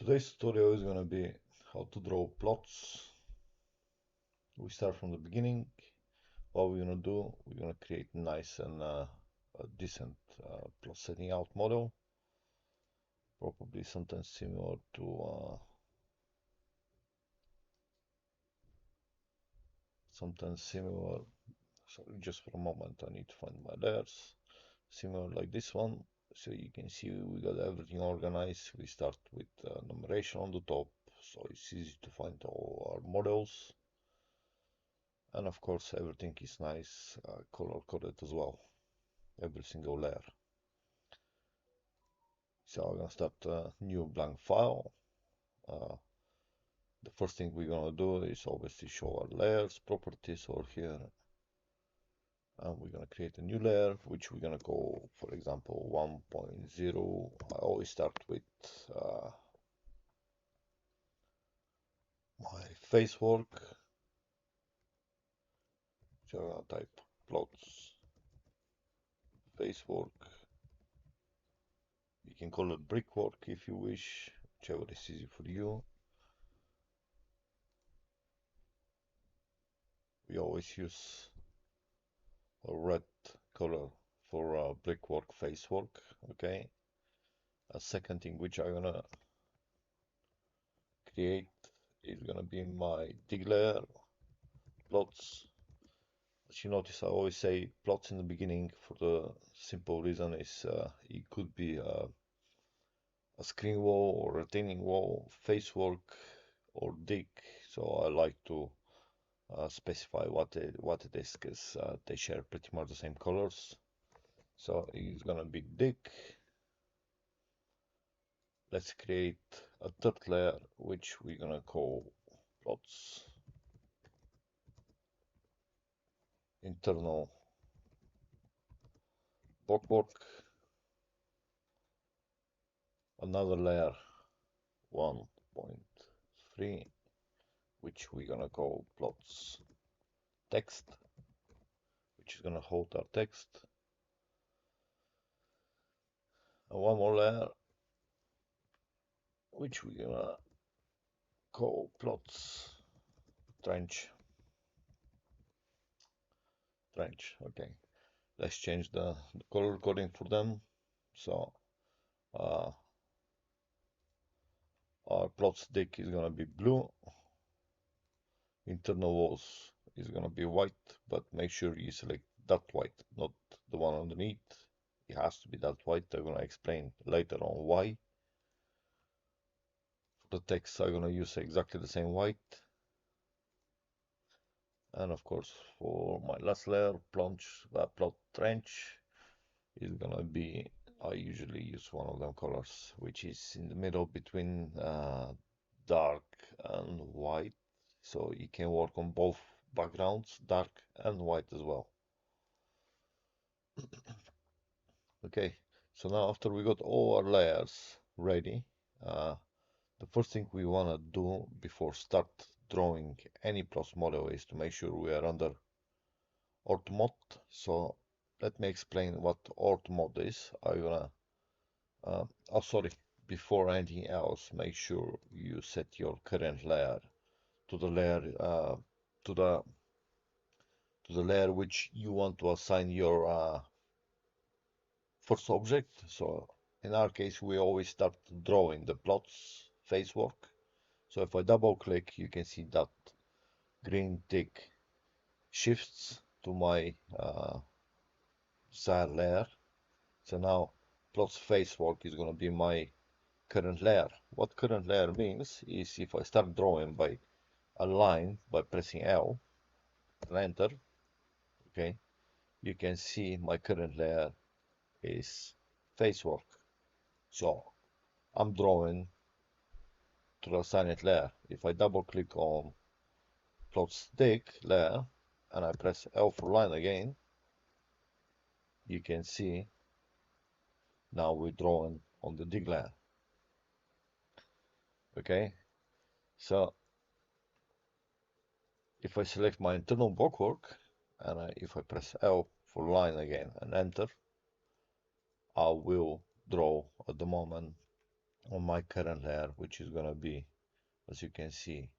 Today's tutorial is going to be how to draw plots. We start from the beginning. What we're going to do, we're going to create nice and a decent plot setting out model. Probably something similar to something similar. Sorry, just for a moment, I need to find my layers. Similar like this one. So you can see we got everything organized. We start with numeration on the top, so it's easy to find all our models. And of course, everything is nice, color coded as well, every single layer. So I'm gonna start a new blank file. The first thing we're gonna do is obviously show our layers properties over here. And we're gonna create a new layer, which we're gonna call, for example, 1.0. I always start with my face work. So I'm gonna type plots face work. You can call it brickwork if you wish, whichever is easy for you. We always use a red color for brickwork face work. Okay. A second thing which I'm gonna create is gonna be my dig layer plots. As you notice, I always say plots in the beginning for the simple reason is it could be a screen wall or retaining wall, face work, or dig. So I like to specify what it is, because they share pretty much the same colors. So it's gonna be dig. Let's create a third layer, which we're gonna call plots internal bookwork. Another layer 1.3, which we're gonna call plots text, which is gonna hold our text. And one more layer, which we're gonna call plots trench. Okay, let's change the color coding for them. So our plots dig is gonna be blue. Internal walls is gonna be white, but make sure you select that white, not the one underneath. It has to be that white. I'm gonna explain later on why. For the text, I'm gonna use exactly the same white. And of course, for my last layer, plot trench is gonna be, I usually use one of them colors, which is in the middle between dark and white. So you can work on both backgrounds, dark and white as well. Okay, so now after we got all our layers ready, the first thing we want to do before start drawing any plots model is to make sure we are under Ortho Mode. So let me explain what Ortho Mode is. Oh sorry, before anything else, make sure you set your current layer to the layer to the layer which you want to assign your first object. So in our case, we always start drawing the plots face work. So if I double click, you can see that green tick shifts to my desired layer. So now plots face work is going to be my current layer. What current layer means is if I start drawing by a line by pressing L and enter, okay, you can see my current layer is face work. So I'm drawing to the assigned layer. If I double click on plots dig layer and I press L for line again, you can see now we're drawing on the dig layer. Okay, so if I select my internal bookwork and if I press L for line again and enter, I will draw at the moment on my current layer, which is gonna be, as you can see,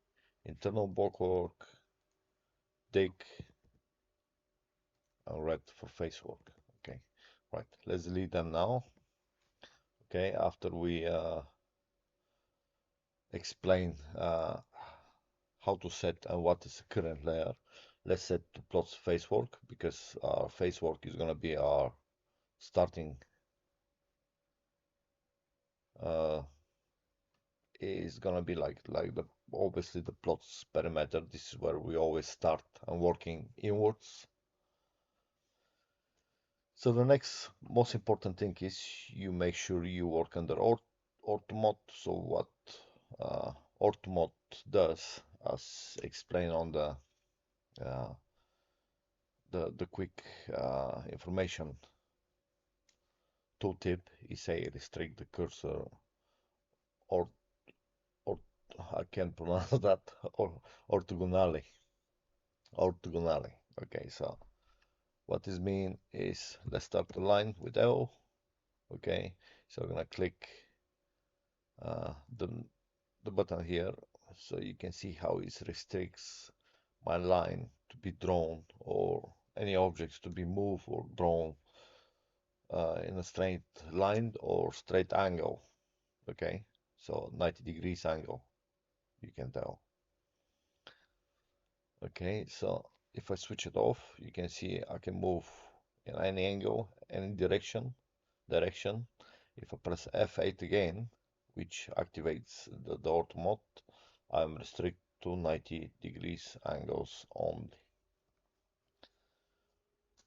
internal bulkwork, dig, and red for facework. Okay, right, let's delete them now. Okay, after we explain how to set and what is the current layer, let's set to PLOTS facework, because our facework is gonna be our starting is gonna be like the obviously the PLOTS perimeter. This is where we always start and working inwards. So the next most important thing is you make sure you work under Ortho Mode. So what Ortho Mode does, as explained on uh, the quick information tooltip, is a restrict the cursor, or or I can't pronounce that, or orthogonally. Okay, so what this mean is, let's start the line with L. Okay, so I'm gonna click the button here, so you can see how it restricts my line to be drawn, or any objects to be moved or drawn in a straight line or straight angle. Okay, so 90 degrees angle, you can tell. Okay, so if I switch it off, you can see I can move in any angle, any direction. If I press F8 again, which activates the Ortho Mode, I'm restricted to 90 degrees angles only.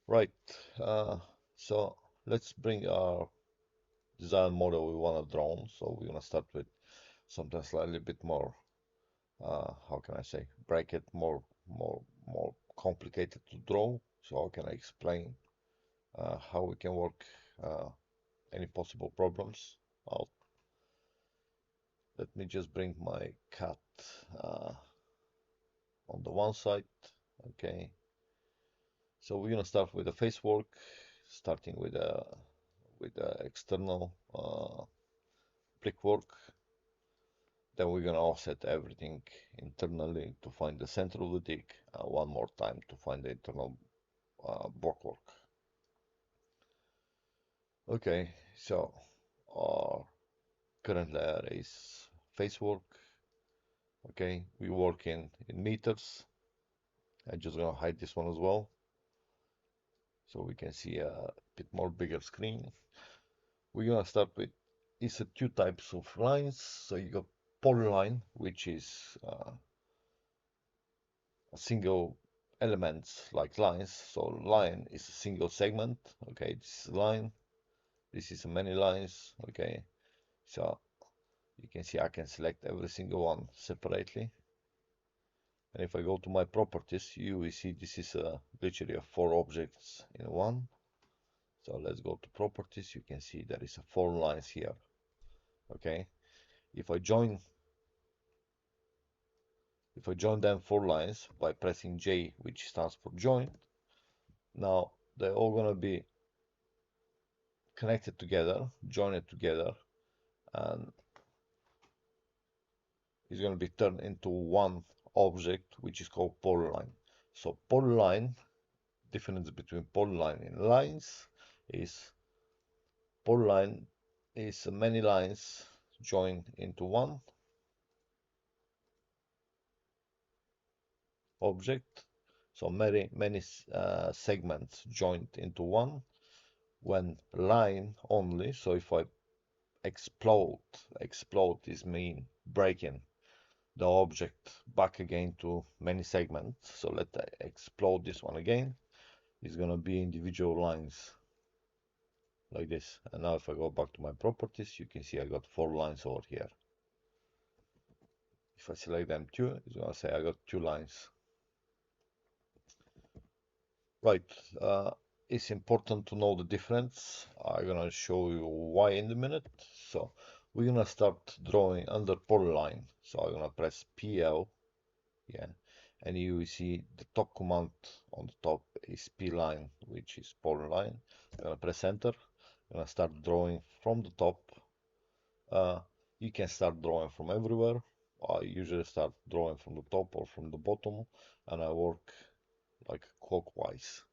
Right, so let's bring our design model we want to draw. So we're gonna start with something slightly bit more, how can I say, bracket, more complicated to draw. So how can I explain how we can work any possible problems out? Let me just bring my cat on the one side. Okay, so we're gonna start with the face work, starting with the external brickwork. Then we're gonna offset everything internally to find the center of the dig, one more time to find the internal brickwork. Okay, so our current layer is face work. Okay, we work in meters. I'm just gonna hide this one as well, so we can see a bit more bigger screen. We're gonna start with, it's two types of lines. So you got polyline, which is a single elements like lines. So line is a single segment. Okay, this is line. This is many lines. Okay, so you can see I can select every single one separately. And if I go to my properties, you will see this is literally 4 objects in one. So let's go to properties. You can see there is 4 lines here. Okay, if I join them 4 lines by pressing J, which stands for join, now they're all gonna be connected together, joined together, and it's gonna be turned into one object, which is called polyline. So polyline, difference between polyline and lines is, polyline is many lines joined into one object. So many segments joined into one. When line only, so if I explode is mean breaking the object back again to many segments. So let I explode this one again. It's gonna be individual lines like this. And now if I go back to my properties, you can see I got 4 lines over here. If I select them 2, it's gonna say I got 2 lines. Right, it's important to know the difference. I'm gonna show you why in a minute. So we're gonna start drawing under polyline. So I'm gonna press PL, yeah, and you will see the top command on the top is P-line, which is polyline. I'm gonna press enter. I'm gonna start drawing from the top. You can start drawing from everywhere. I usually start drawing from the top or from the bottom, and I work like clockwise.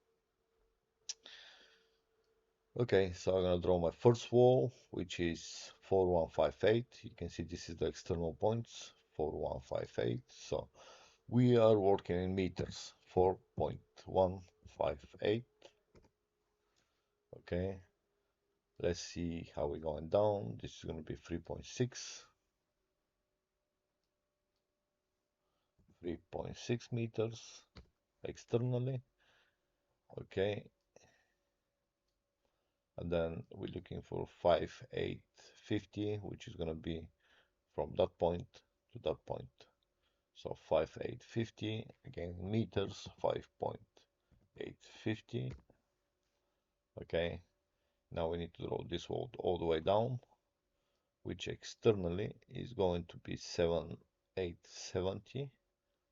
Okay, so I'm gonna draw my first wall, which is 4158. You can see this is the external points, 4158. So we are working in meters, 4.158. Okay, let's see how we're going down. This is gonna be 3.6. 3.6 meters externally. Okay, and then we're looking for 5850, which is going to be from that point to that point. So 5850, again meters, 5.850. Okay, now we need to draw this wall all the way down, which externally is going to be 7870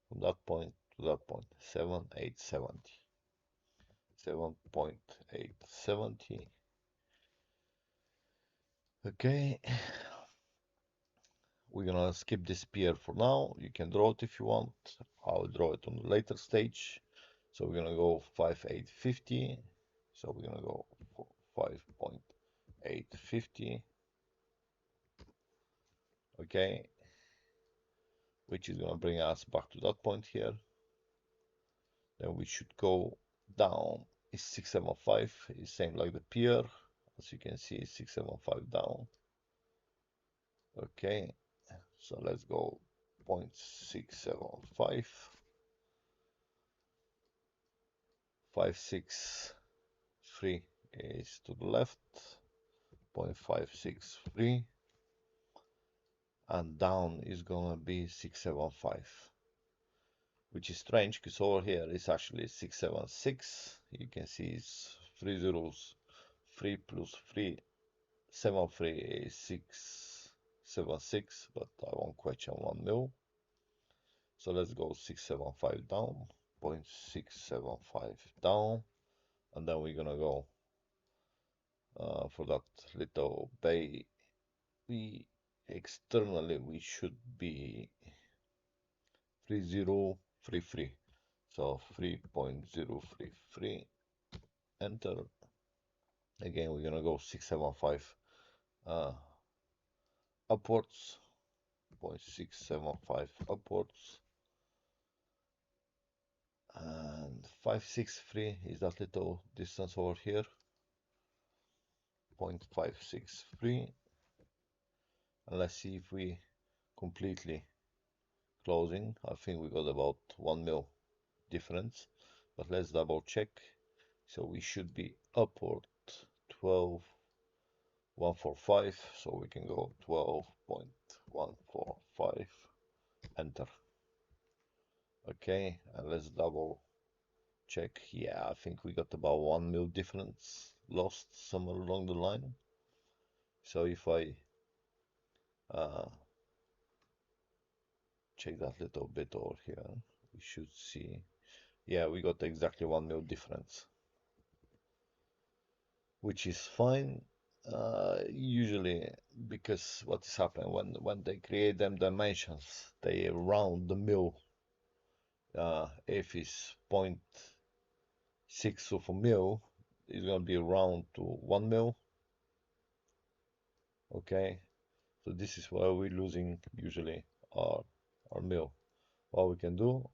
from that point to that point. 7870. 7.870. Okay, we're gonna skip this pier for now. You can draw it if you want. I'll draw it on the later stage. So we're gonna go 5.850. So we're gonna go 5.850. Okay, which is gonna bring us back to that point here. Then we should go down. Is 675. Is same like the pier. As you can see, 675 down. Okay, so let's go 0.675. 563 is to the left, 0.563, and down is gonna be 675, which is strange because over here it's actually 676. You can see it's 3 zeros, 3 plus 3, 73 is 676, but I won't question 1 mil. So let's go 675 down, 0.675 down, and then we're gonna go for that little bay. We externally we should be 3033, so 3.033. Enter. Again, we're gonna go 675 upwards, 0.675 upwards, and 563 is that little distance over here, 0.563. And let's see if we completely closing. I think we got about 1 mil difference, but let's double check. So we should be upward 12.145, so we can go 12.145, enter. Okay, and let's double check. Yeah, I think we got about 1 mil difference lost somewhere along the line. So if I check that little bit over here, we should see, yeah, we got exactly 1 mil difference, which is fine. Usually, because what is happening when they create them dimensions, they round the mil. If it's 0.6 of a mil, it's gonna be round to 1 mil. Okay, so this is why we're losing usually our mil. What we can do,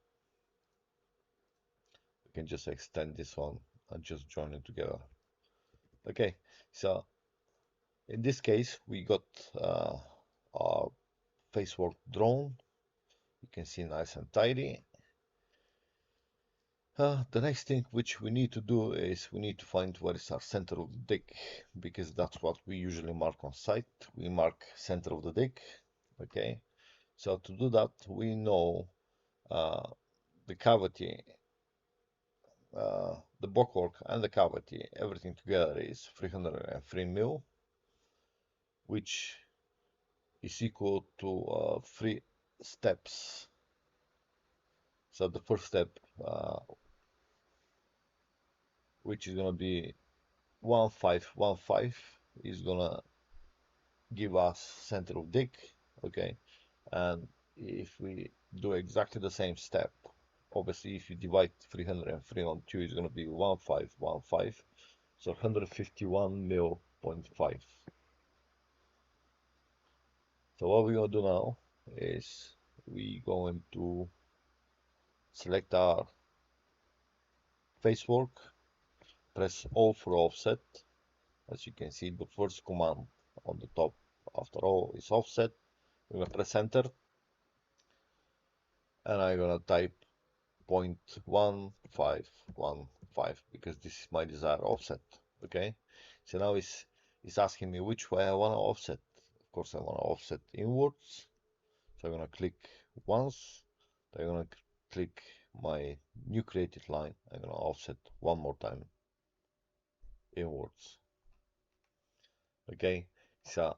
we can just extend this one and just join it together. Okay, so in this case we got our face work drawn. You can see nice and tidy. The next thing which we need to do is we need to find where is our center of the dig, because that's what we usually mark on site. We mark center of the dig. Okay, so to do that we know the cavity, the bookwork and the cavity, everything together is 303 mil, which is equal to 3 steps. So the first step, which is gonna be 1515, is gonna give us center of dig, okay? And if we do exactly the same step, obviously if you divide 303 on 2, it's going to be 1515, so 151 mil point 5. So what we're going to do now is we going to select our face work, press O for offset. As you can see, the first command on the top after all is offset. We're gonna press enter, and I'm gonna type 0.1515 because this is my desired offset. Okay, so now it's asking me which way I want to offset. Of course, I want to offset inwards, so I'm gonna click once. Then I'm gonna click my new created line. I'm gonna offset one more time inwards. Okay, so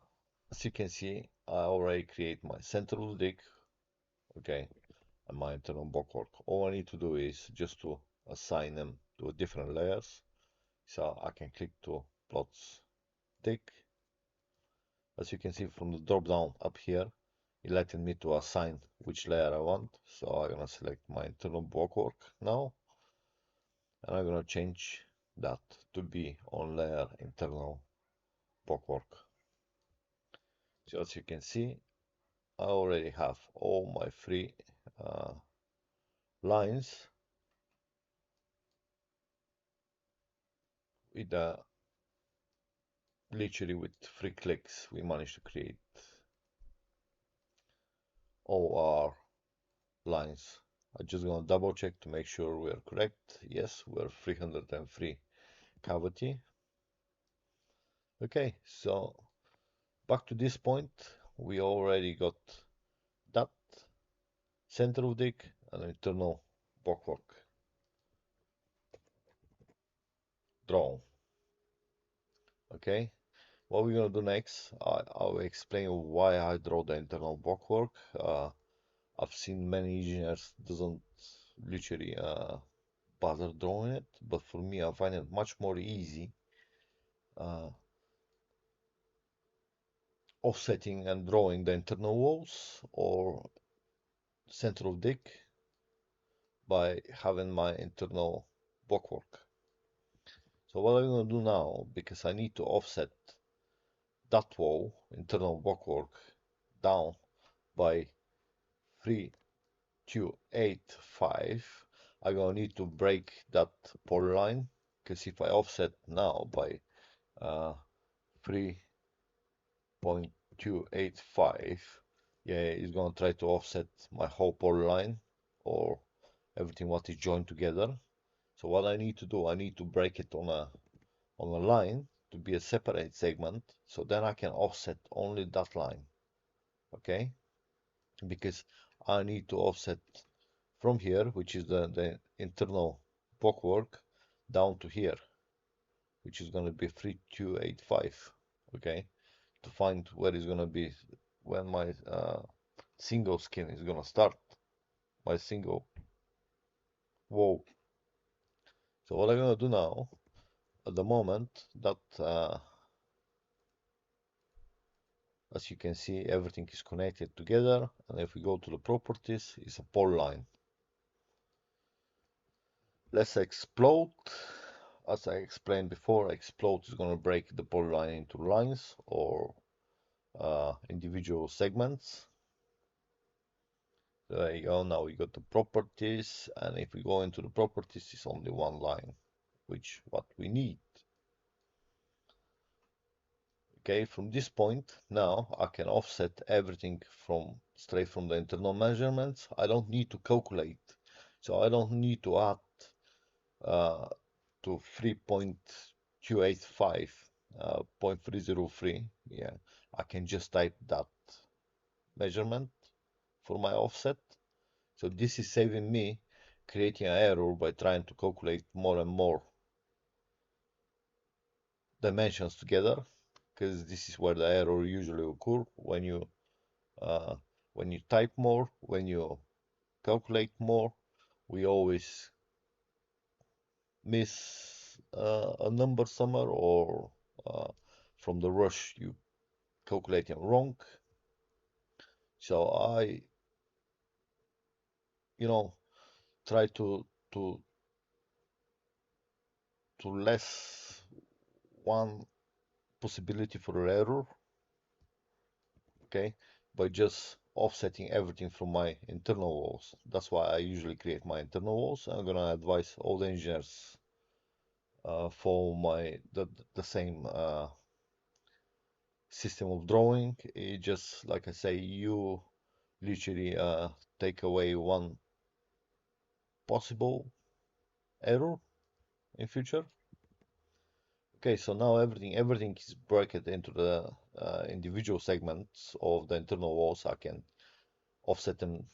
as you can see, I already create my central dig, okay, and my internal bulkwork. All I need to do is just to assign them to different layers. So I can click to plots dig. As you can see from the drop down up here, it letting me to assign which layer I want. So I'm gonna select my internal bulkwork now, and I'm gonna change that to be on layer internal bulkwork. So as you can see, I already have all my three lines with literally with 3 clicks we managed to create all our lines. I'm just gonna double check to make sure we are correct. Yes, we're 303 cavity. Okay, so back to this point, we already got that center of dig and internal bulkwork drawn. Okay, what we're gonna do next, I'll explain why I draw the internal bulkwork. I've seen many engineers doesn't literally bother drawing it, but for me I find it much more easy offsetting and drawing the internal walls or center of dig by having my internal bulkwork. So what I'm going to do now, because I need to offset that wall, internal bulkwork, down by 3285, I'm going to need to break that polyline, because if I offset now by 3.285, yeah, it's going to try to offset my whole polyline or everything what is joined together. So what I need to do, I need to break it on a line to be a separate segment, so then I can offset only that line, okay? Because I need to offset from here, which is the internal bulkwork, down to here, which is going to be 3285, okay? To find where is going to be when my single skin is going to start, my single wall. So what I'm going to do now, at the moment that as you can see, everything is connected together, and if we go to the properties, it's a polyline. Let's explode. As I explained before, explode is going to break the polyline into lines or individual segments. There you go. Now we got the properties, and if we go into the properties, it's only one line, which what we need. Okay, from this point now I can offset everything from straight from the internal measurements. I don't need to calculate, so I don't need to add to 3.285 0.303. Yeah, I can just type that measurement for my offset. So this is saving me creating an error by trying to calculate more and more dimensions together, because this is where the error usually occur when you type more, when you calculate more. We always miss a number somewhere, or from the rush you calculating wrong. So I, try to less one possibility for error, okay, by just offsetting everything from my internal walls. That's why I usually create my internal walls. I'm gonna advise all the engineers for the same system of drawing. It just, like I say, you literally take away one possible error in future. Okay, so now everything is broken into the individual segments of the internal walls. I can offset them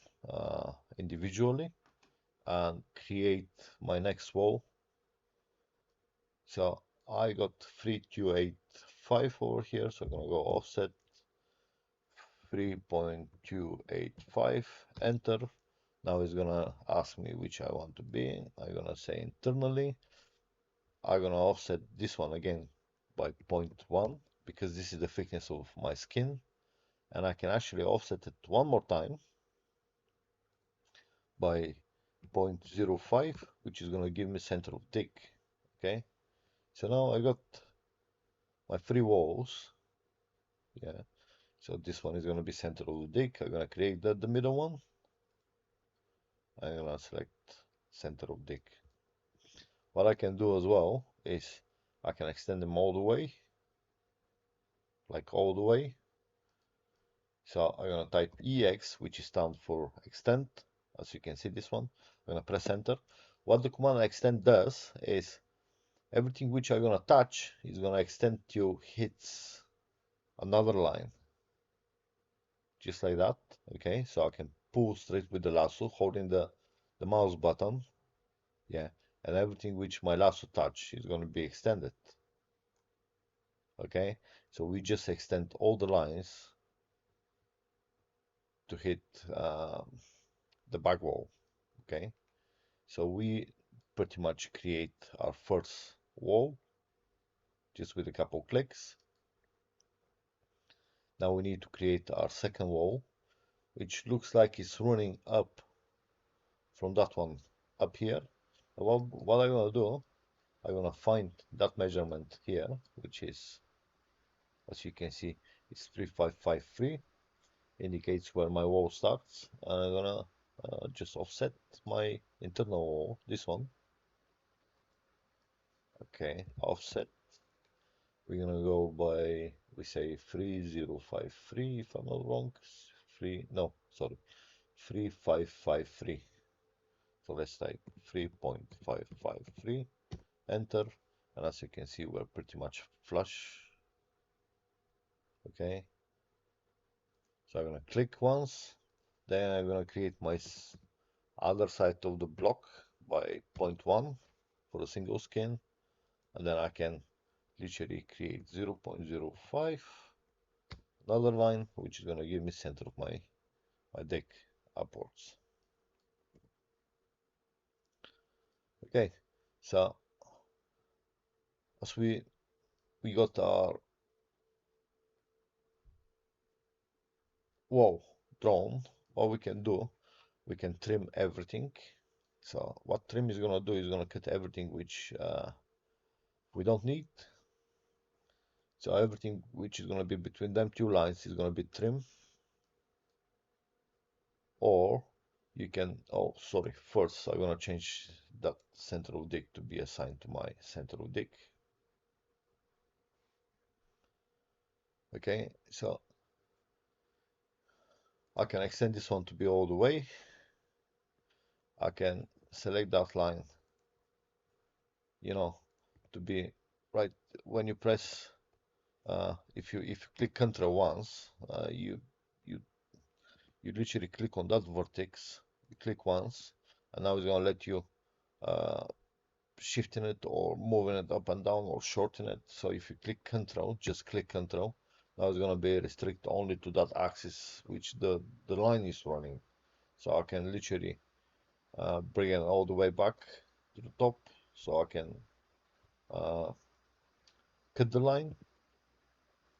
individually and create my next wall. So I got 3285 over here, so I'm gonna go offset 3.285, enter. Now it's gonna ask me which I want to be. I'm gonna say internally. I'm gonna offset this one again by 0.1 because this is the thickness of my skin, and I can actually offset it one more time by 0.05, which is gonna give me center of dig. Okay, so now I got my three walls. Yeah, so this one is gonna be center of the dig. I'm gonna create the middle one. I'm gonna select center of dig. What I can do as well is I can extend them all the way, like all the way. So I'm gonna type EX, which stands for extend. As you can see, this one. I'm gonna press enter. What the command extend does is everything which I'm gonna touch is gonna extend to hits another line, just like that. Okay, so I can pull straight with the lasso, holding the mouse button. Yeah, and everything which my lasso touch is gonna be extended. Okay, so we just extend all the lines to hit the back wall. Okay, so we pretty much create our first wall just with a couple clicks. Now we need to create our second wall, which looks like it's running up from that one up here. Well, what I'm gonna do, I'm gonna find that measurement here, which is, as you can see, it's 3553, indicates where my wall starts. And I'm gonna just offset my internal wall, this one. Okay, offset. We're gonna go by, we say 3053 if I'm not wrong. No, sorry, 3553. So let's type 3.553, enter, and as you can see, we're pretty much flush. Okay, so I'm gonna click once, then I'm gonna create my other side of the block by 0.1 for a single skin, and then I can literally create 0.05, another line, which is gonna give me center of my deck upwards. Okay, so as we got our wall drawn, what we can do, we can trim everything. So what trim is gonna do is gonna cut everything which we don't need. So everything which is gonna be between them two lines is gonna be trim. Or you can, oh sorry, first I'm gonna change that center of dig to be assigned to my center of dig. Okay, so I can extend this one to be all the way. I can select that line, to be right when you press. If you click Ctrl once, you literally click on that vertex. You click once, and now it's gonna let you uh, shifting it or moving it up and down or shorten it. So if you click Ctrl, just click Ctrl. Now it's gonna be restricted only to that axis which the line is running. So I can literally bring it all the way back to the top, so I can cut the line.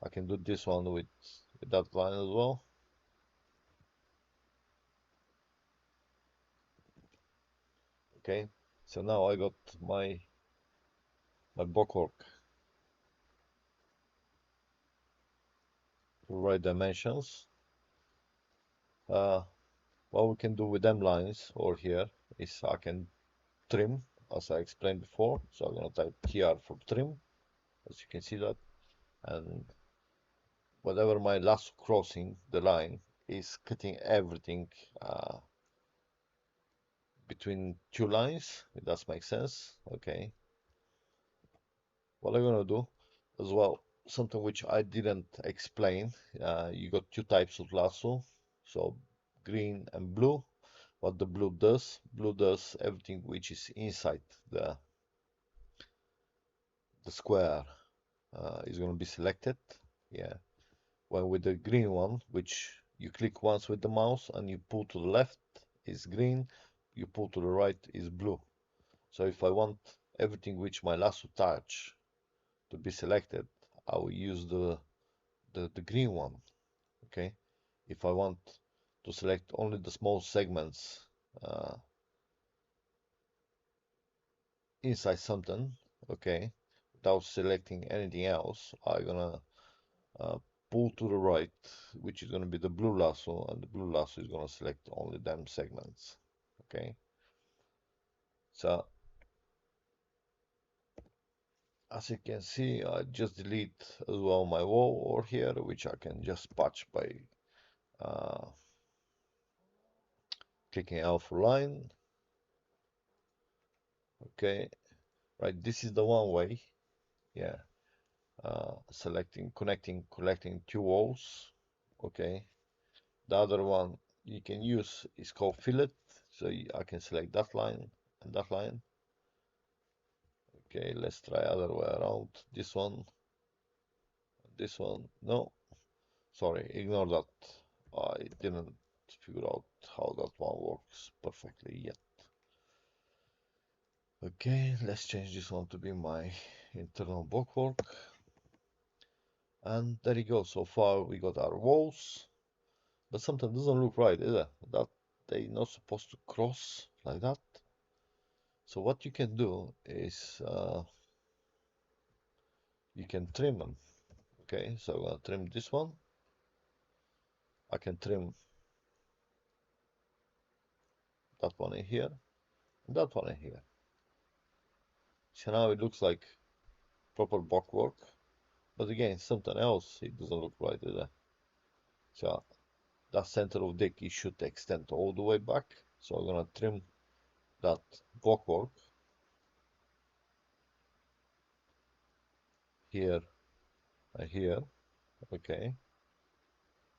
I can do this one with that line as well. Okay, so now I got my blockwork to right dimensions. What we can do with them lines over here is I can trim, as I explained before. So I'm gonna type TR for trim, as you can see that, and whatever my lasso crossing the line is cutting everything between two lines, if that makes sense. Okay, what I'm gonna do as well, something which I didn't explain, you got two types of lasso, so green and blue. What the blue does everything which is inside the square is going to be selected. Yeah, while with the green one, which you click once with the mouse and you pull to the left is green, you pull to the right is blue. So if I want everything which my lasso touch to be selected, I will use the green one. Okay, if I want to select only the small segments inside something, okay, without selecting anything else, I'm gonna uh, pull to the right, which is gonna be the blue lasso, and the blue lasso is gonna select only them segments. Okay, so as you can see, I just delete as well my wall over here, which I can just patch by uh, clicking L for line. Okay, right, this is the one way. Yeah, selecting, connecting two walls. Okay, the other one you can use is called fillet. So I can select that line and that line. Okay, let's try other way around. This one, no, sorry, ignore that. I didn't figure out how that one works perfectly yet. Okay, let's change this one to be my internal blockwork. And there you go. So far we got our walls, but something doesn't look right, is it? That they're not supposed to cross like that. So what you can do is you can trim them. Okay, so I'm gonna trim this one. I can trim that one in here, and that one in here. So now it looks like proper blockwork, but again, something else, it doesn't look right, is it? So that center of deck, it should extend all the way back. So I'm gonna trim that blockwork here and here. Okay,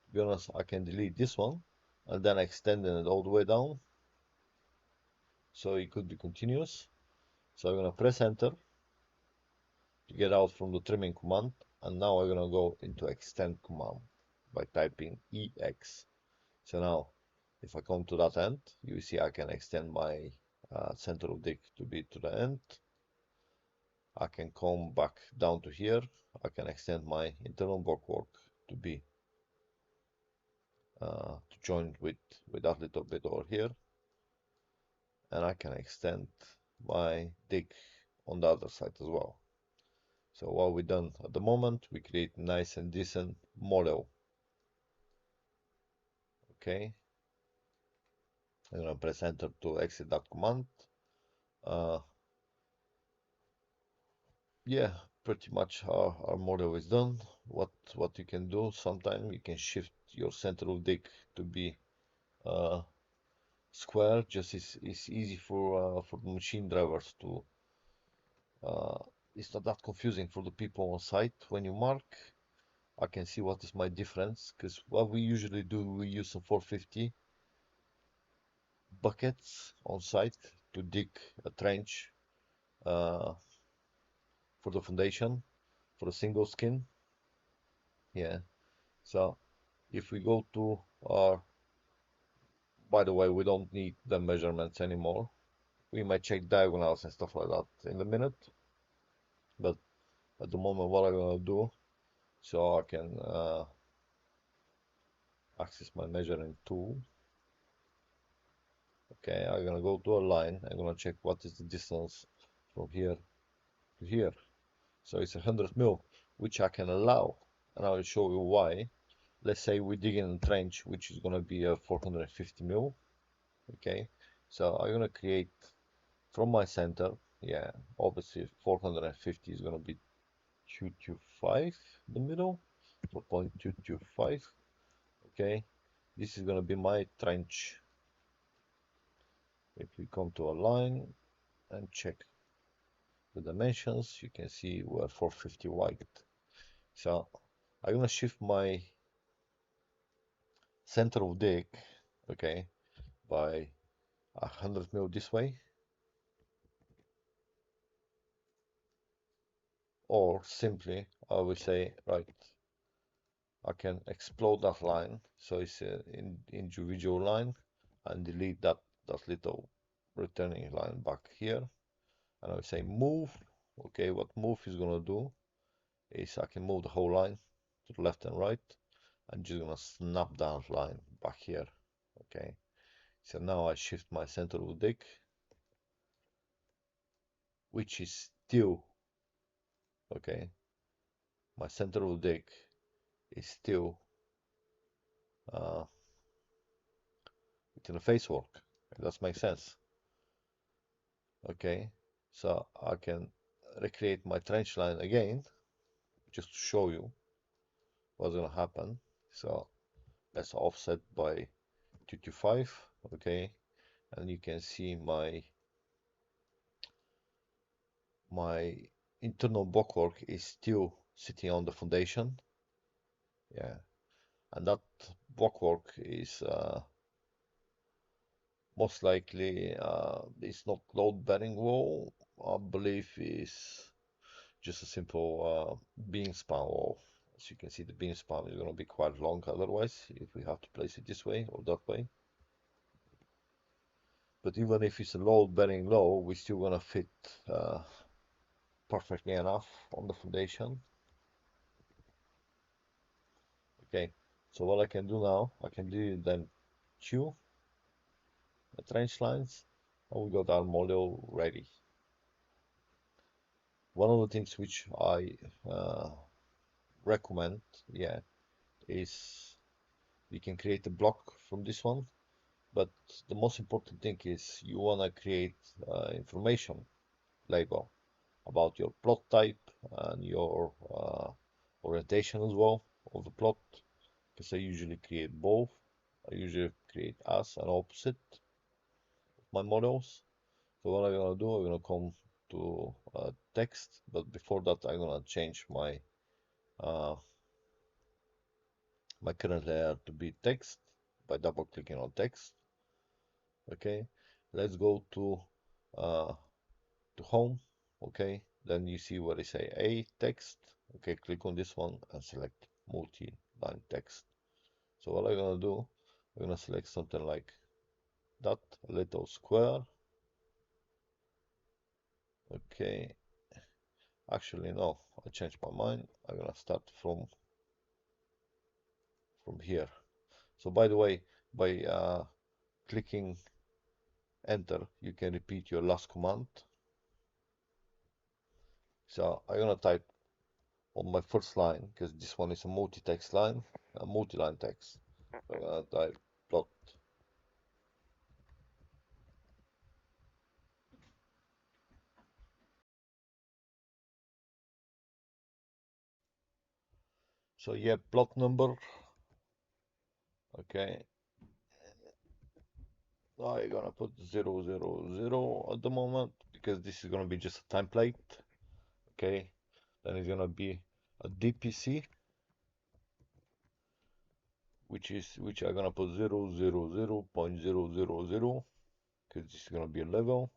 to be honest, I can delete this one and then extending it all the way down, so it could be continuous. So I'm gonna press enter to get out from the trimming command, and now I'm gonna go into extend command by typing EX. So now if I come to that end, you see I can extend my center of deck to be to the end. I can come back down to here. I can extend my internal blockwork to be to join with that little bit over here, and I can extend my deck on the other side as well. So what we done at the moment, we create nice and decent model. Okay, I'm gonna press enter to exit that command. Yeah, pretty much our model is done. What you can do, sometimes you can shift your center of deck to be square. Just it's easy for the machine drivers to. It's not that confusing for the people on site when you mark. I can see what is my difference, because what we usually do, we use some 450 buckets on site to dig a trench uh, for the foundation for a single skin. Yeah, so if we go to our, by the way, we don't need the measurements anymore. We might check diagonals and stuff like that in a minute, but at the moment what I'm gonna do, so I can access my measuring tool. Okay, I'm gonna go to a line. I'm gonna check what is the distance from here to here. So it's 100 mil, which I can allow, and I will show you why. Let's say we dig in a trench, which is gonna be a 450 mil. Okay, so I'm gonna create from my center. Yeah, obviously 450 is gonna be 225 in the middle, 4.225. Okay, this is gonna be my trench. If we come to a line and check the dimensions, you can see we're 450 wide. So I'm gonna shift my center of dig, okay, by 100 mil this way, or simply I will say, right, I can explode that line, so it's an individual line, and delete that little returning line back here, and I will say move. Okay, what move is gonna do is I can move the whole line to the left and right. I'm just gonna snap that line back here. Okay, so now I shift my center of dig, which is still, okay, my center of dig is still within the face work. It does make sense. Okay, so I can recreate my trench line again just to show you what's gonna happen. So let's offset by 225. Okay, and you can see my internal blockwork is still sitting on the foundation. Yeah, and that blockwork is most likely it's not load bearing wall. I believe is just a simple beam span wall. As you can see, the beam span is going to be quite long otherwise if we have to place it this way or that way. But even if it's a load bearing low, we're still going to fit perfectly enough on the foundation. Okay, so what I can do now, I can do then two trench lines, and we got our model ready. One of the things which I recommend, yeah, is we can create a block from this one, but the most important thing is you want to create information label about your plot type and your orientation as well of the plot, because I usually create both. I usually create as and opposite of my models. So what I'm gonna do, I'm gonna come to text, but before that I'm gonna change uh, my current layer to be text by double clicking on text. Okay, let's go to home. Okay, then you see where they say a text. Okay, click on this one and select multi-line text. So what I'm gonna do, I'm gonna select something like that, a little square. Okay, actually no, I changed my mind. I'm gonna start from here. So by the way, by clicking enter, you can repeat your last command. So I'm gonna type on my first line, because this one is a multi-text line, a multi-line text. So I'm gonna type plot. So yeah, plot number. Okay, I'm gonna put 000 at the moment because this is gonna be just a template. Okay, then it's gonna be a DPC, which I'm gonna put 000.000 because this is gonna be a level,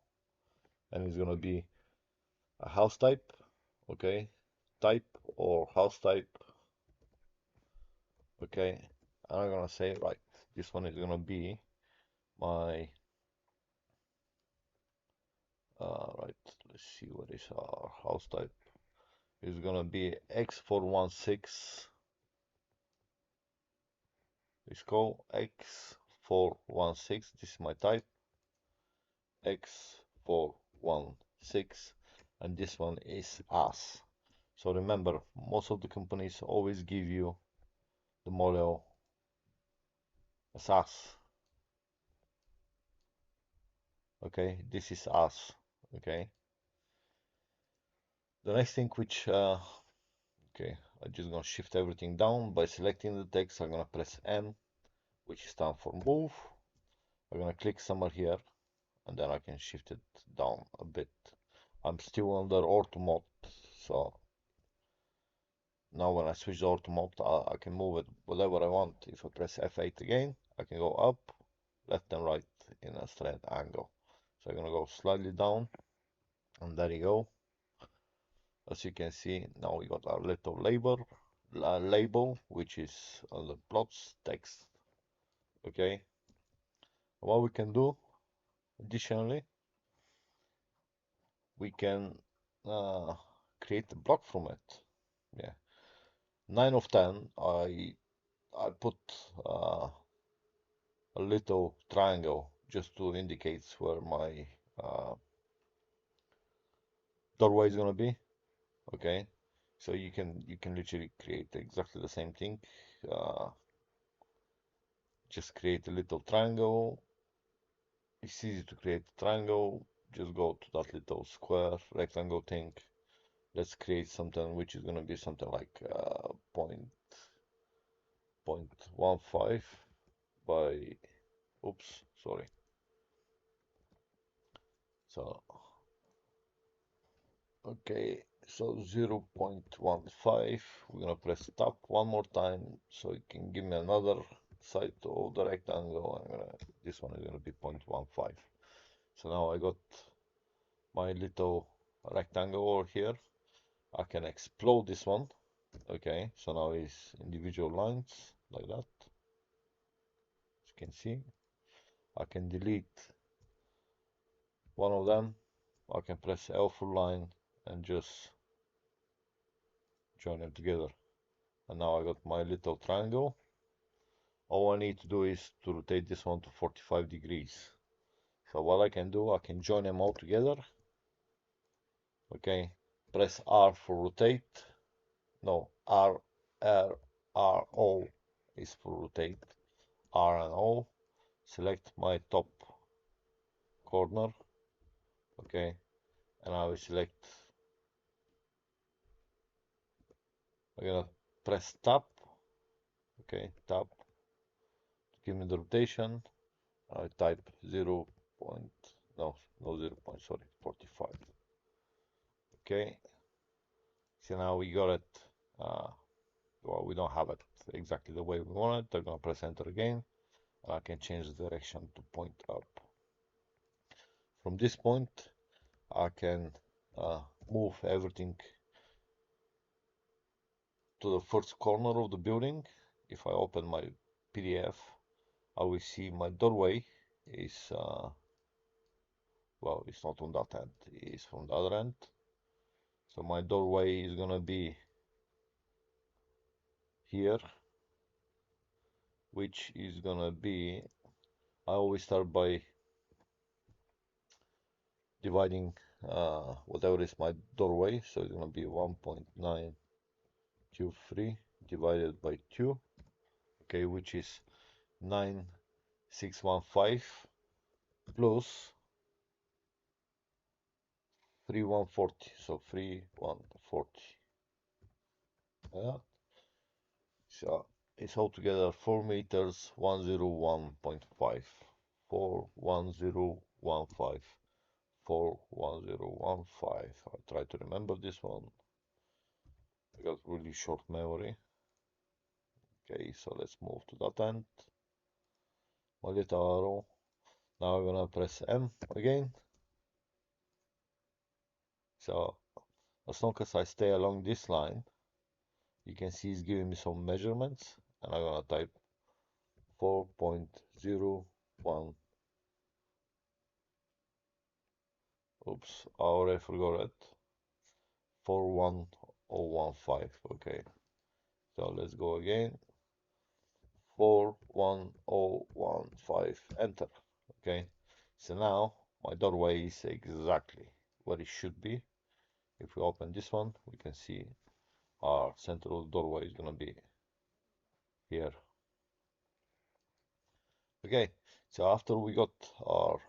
and it's gonna be a house type. Okay, type or house type. Okay, and I'm gonna say right, this one is gonna be my right, let's see what is our house type. is gonna be X416. Let's go X416. This is my type. X416, and this one is AS. So remember, most of the companies always give you the model as AS. Okay, this is AS. Okay. The next thing which okay, I'm just gonna shift everything down by selecting the text. I'm gonna press M, which stands for move. I'm gonna click somewhere here, and then I can shift it down a bit. I'm still under Ortho Mode, so now when I switch to Ortho Mode, I can move it whatever I want. If I press F8 again, I can go up, left and right in a straight angle. So I'm gonna go slightly down, and there you go. As you can see, now we got our little label, which is on the PLOTS text. Okay. What we can do additionally, we can create a block from it. Yeah, 9 of 10. I put a little triangle just to indicate where my doorway is gonna be. Okay, so you can literally create exactly the same thing. Just create a little triangle. It's easy to create a triangle. Just go to that little square rectangle thing. Let's create something which is gonna be something like 0.15 by, oops, sorry. So okay, so 0.15. We're gonna press tab one more time so it can give me another side of the rectangle. This one is gonna be 0.15. So now I got my little rectangle over here. I can explode this one. Okay, so now it's individual lines like that. As you can see, I can delete one of them. I can press L for line and just join them together. And now I got my little triangle. All I need to do is to rotate this one to 45 degrees. So what I can do, I can join them all together. Okay, press R for rotate. No, R O is for rotate. R and O. Select my top corner. Okay, and I will select. I'm gonna press tab. Okay, tab to give me the rotation. I type 0. No 0. Sorry, 45. Okay, so now we got it. Well, we don't have it exactly the way we want it. I'm gonna press enter again, and I can change the direction to point up. From this point, I can move everything to the first corner of the building. If I open my PDF, I will see my doorway is well, it's not on that end, it's from the other end. So my doorway is gonna be here, which is gonna be, I always start by dividing whatever is my doorway, so it's gonna be 1.923 divided by 2, okay, which is 9615 plus 3140, so 3140. Yeah. So it's altogether 4 meters 101.5. 41015. 41015. I'll try to remember this one. I got really short memory. Okay, so let's move to that end. My little arrow. Now I'm gonna press M again. So as long as I stay along this line, you can see it's giving me some measurements, and I'm gonna type 4.01. Oops, I already forgot it. 41 1015. Okay, so let's go again. 41015, enter. Okay, so now my doorway is exactly what it should be. If we open this one, we can see our central doorway is gonna be here. Okay, so after we got our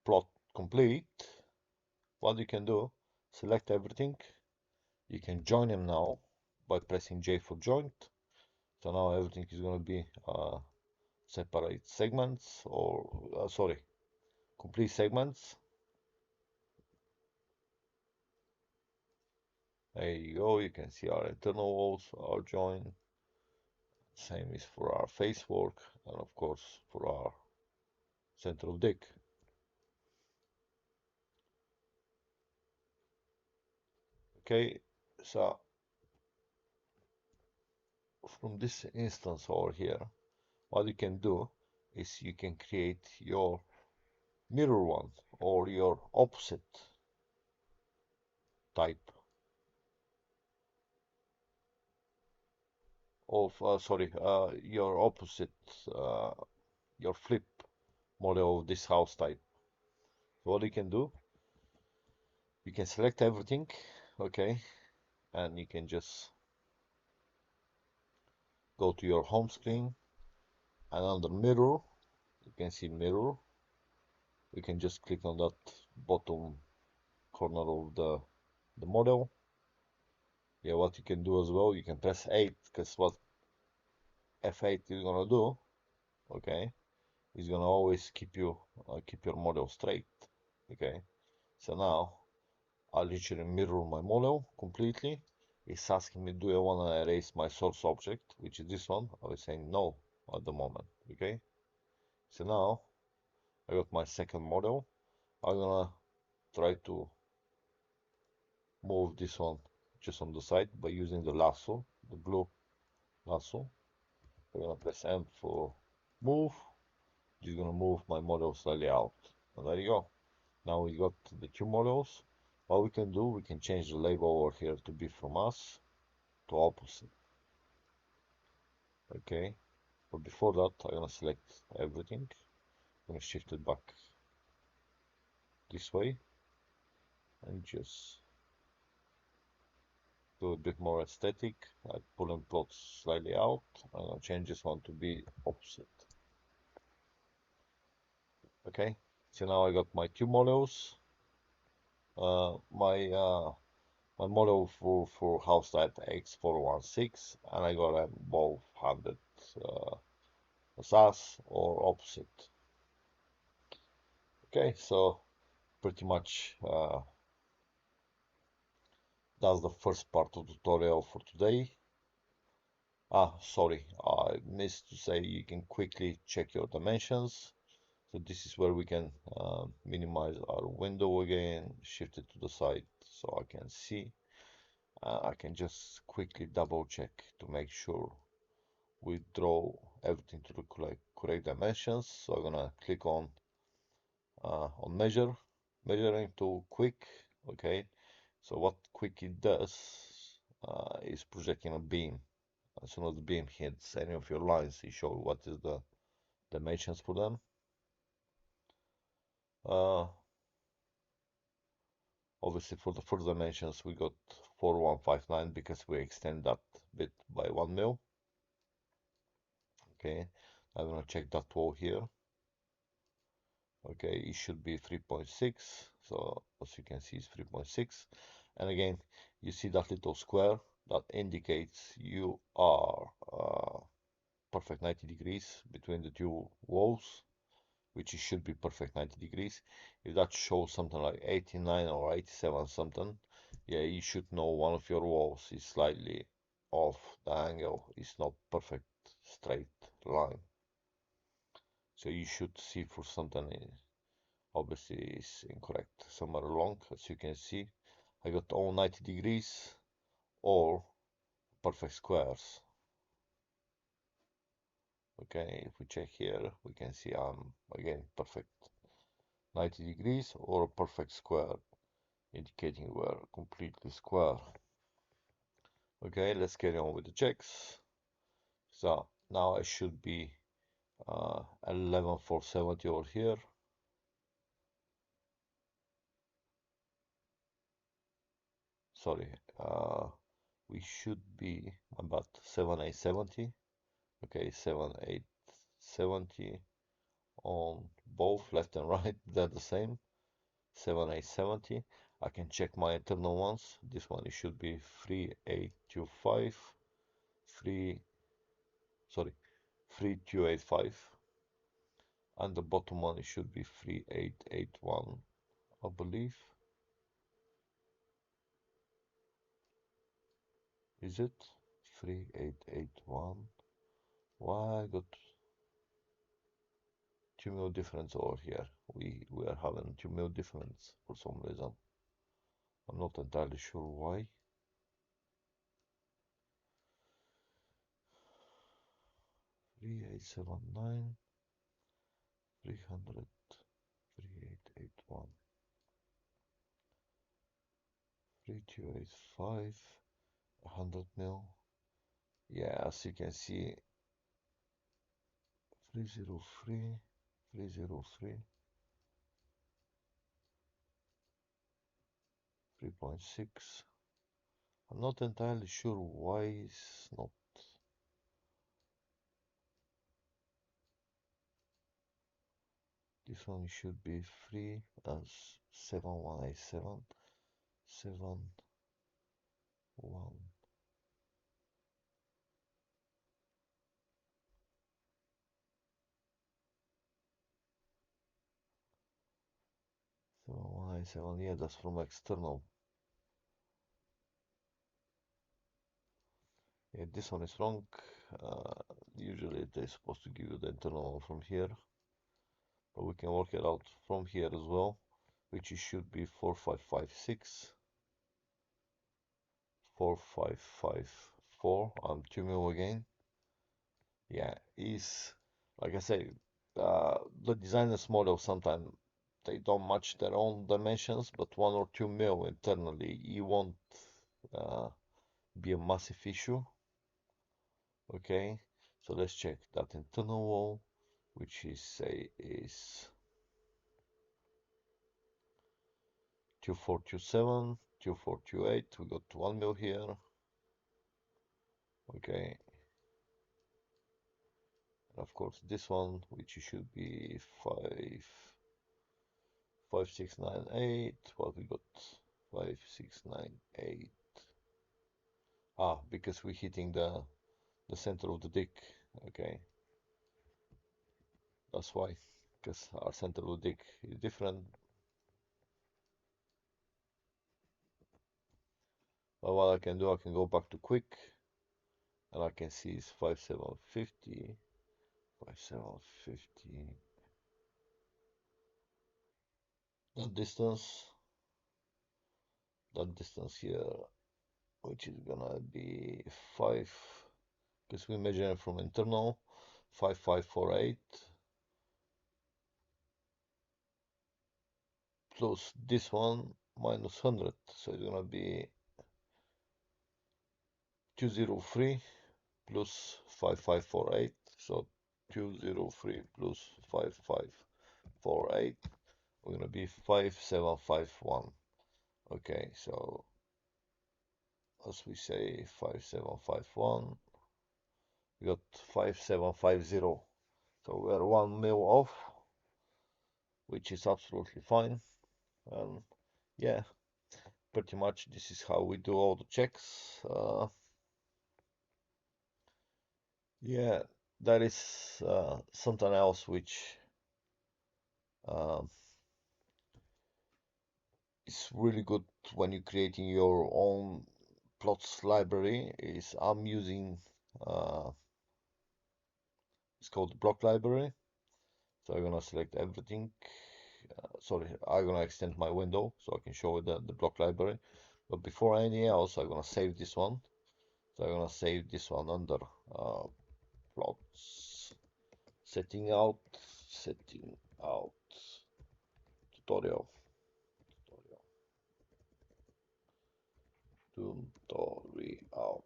plot complete, what you can do, select everything. You can join them now by pressing J for joint. So now everything is going to be separate segments, or sorry, complete segments. There you go. You can see our internal walls are joined. Same is for our face work, and of course for our central dig. Okay, so from this instance over here, what you can do is you can create your mirror one or your opposite type of your opposite your flip model of this house type. So what you can do, you can select everything, okay, and you can just go to your home screen, and under mirror you can see mirror. You can just click on that bottom corner of the model. Yeah, what you can do as well, you can press 8, because what F8 is gonna do, okay, is gonna always keep your model straight. Okay, so now I literally mirror my model completely. It's asking me, do I want to erase my source object, which is this one. I was saying no at the moment. Okay, so now I got my second model. I'm gonna try to move this one just on the side by using the lasso, the blue lasso. I'm gonna press M for move. Just gonna move my model slightly out. And there you go. Now we got the two models. What we can do, we can change the label over here to be from us to opposite. Okay, but before that, I'm gonna select everything. I'm gonna shift it back this way and just do a bit more aesthetic. I pull and plot slightly out. I'm gonna change this one to be opposite. Okay, so now I got my two models. My model for house type X416, and I got them both 100 SAS or opposite. Okay, so pretty much that's the first part of the tutorial for today. Sorry, I missed to say you can quickly check your dimensions. So this is where we can minimize our window again, shift it to the side so I can see. I can just quickly double check to make sure we draw everything to the correct dimensions. So I'm gonna click on measuring to quick. Okay, so what quick it does is projecting a beam. As soon as the beam hits any of your lines, it shows what is the dimensions for them. Obviously for the first dimensions we got 4159 because we extend that bit by 1 mil. Okay, I'm gonna check that wall here. Okay, it should be 3.6, so as you can see it's 3.6, and again you see that little square that indicates you are perfect 90 degrees between the two walls, which it should be perfect 90 degrees. If that shows something like 89 or 87 something, yeah, you should know one of your walls is slightly off the angle. It's not perfect straight line, so you should see for something obviously is incorrect somewhere along. As you can see, I got all 90 degrees or perfect squares. Okay, if we check here, we can see I'm again perfect 90 degrees or a perfect square, indicating we're completely square. Okay, let's carry on with the checks. So now I should be 11470 over here. Sorry, we should be about 7870. Okay, 7870 on both left and right, they're the same. 7870. I can check my internal ones. This one it should be 3825, 3285, and the bottom one it should be 3881, I believe. Is it 3881? Why I got 2 mil difference over here? We are having 2 mil difference for some reason. I'm not entirely sure why. 3879, 300, 3881, 3285, 100 mil. Yeah, as you can see, 303, 303, 3.6. I'm not entirely sure why it's not. This one should be free as 7187, 71, 7187. Yeah, that's from external. Yeah, this one is wrong. Usually they're supposed to give you the internal one from here, but we can work it out from here as well, which it should be 4556, 4554. I'm 2 mil again. Yeah, is like I say, the designers model sometimes they don't match their own dimensions, but 1 or 2 mil internally, it won't uh, be a massive issue. Okay, so let's check that internal wall, which is say is 2427, 2428. We got 1 mil here. Okay, and of course this one, which should be 5698. What we got? 5698. Ah, because we're hitting the center of the dick. Okay, that's why. Because our center of the dick is different. But what I can do, I can go back to quick, and I can see it's 5750, 5750. That distance here, which is gonna be 5, because we measure from internal, 5548 plus this one minus 100, so it's gonna be 203 plus 5548, so 203 plus 5548, we're gonna be 5751. Okay, so as we say 5751, we got 5750, so we're 1 mil off, which is absolutely fine. And yeah, pretty much this is how we do all the checks. Yeah, that is something else which is really good when you're creating your own plots library. Is I'm using it's called block library. So I'm gonna select everything. Sorry, I'm gonna extend my window so I can show the block library. But before anything else, I'm gonna save this one. So I'm gonna save this one under plots, setting out tutorial, tutorial.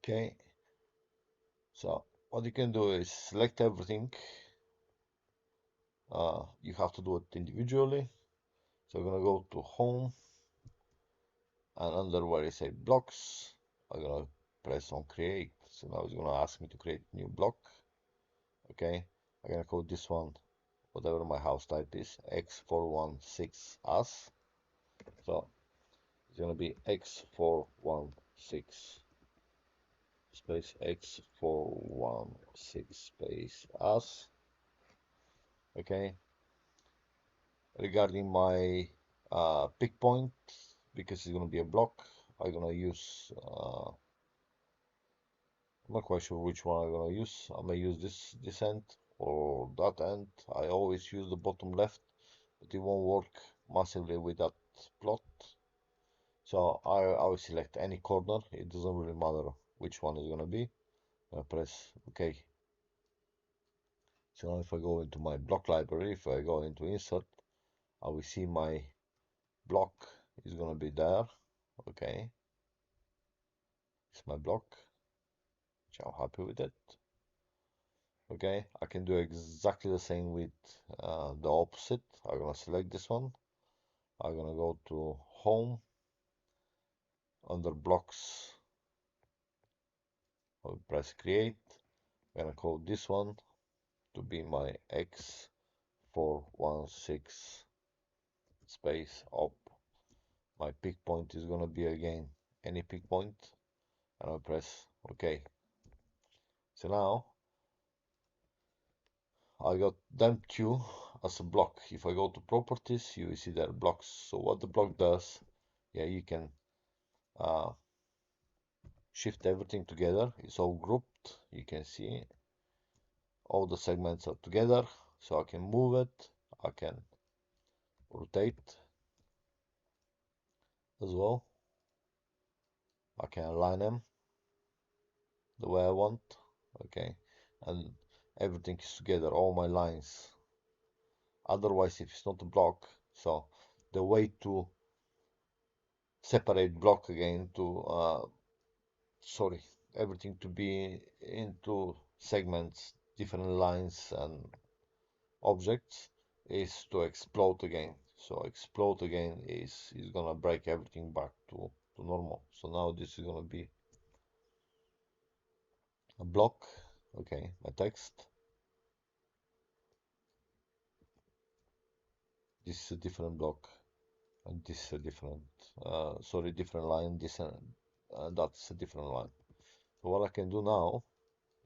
Okay, so what you can do is select everything. You have to do it individually. So I'm gonna go to home, and under where it say blocks, I'm gonna press on create. So now it's gonna ask me to create a new block. Okay, I'm gonna call this one whatever my house type is, X416 as. So it's gonna be X416 space X416 space as. Okay, regarding my pick point, because it's gonna be a block, I'm gonna use I'm not quite sure which one I'm gonna use. I may use this end or that end. I always use the bottom left, but it won't work massively with that plot. So I will select any corner. It doesn't really matter which one is gonna be. I press OK. So now if I go into my block library, if I go into insert, I will see my block is gonna be there. Okay, it's my block, which I'm happy with it. Okay, I can do exactly the same with the opposite. I'm gonna select this one. I'm gonna go to home, under blocks, I'll press create. I'm gonna call this one to be my X416 space up. My pick point is gonna be again any pick point, and I'll press OK. So now I got them two as a block. If I go to properties, you will see there blocks. So what the block does, yeah, you can shift everything together. It's all grouped. You can see all the segments are together. So I can move it. I can rotate as well. I can align them the way I want. Okay, and everything is together. All my lines. Otherwise, if it's not a block, so the way to separate block again to sorry, everything to be into segments, different lines and objects is to explode again. So explode again is gonna break everything back to normal. So now this is gonna be a block. Okay, my text. This is a different block, and this is a different sorry, different line. This that's a different line. So what I can do now,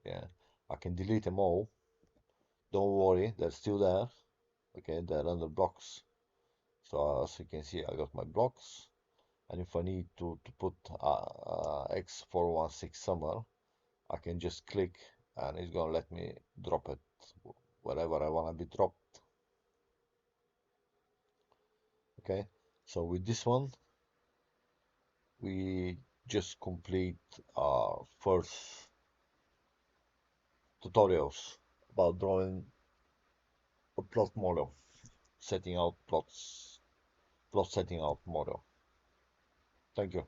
yeah, I can delete them all. Don't worry, they're still there. Okay, they're under blocks. So as you can see, I got my blocks, and if I need to put X416 somewhere, I can just click and it's gonna let me drop it wherever I wanna be dropped. Okay, so with this one, we just complete our first tutorials about drawing a plot model, setting out plots, plot setting out model. Thank you.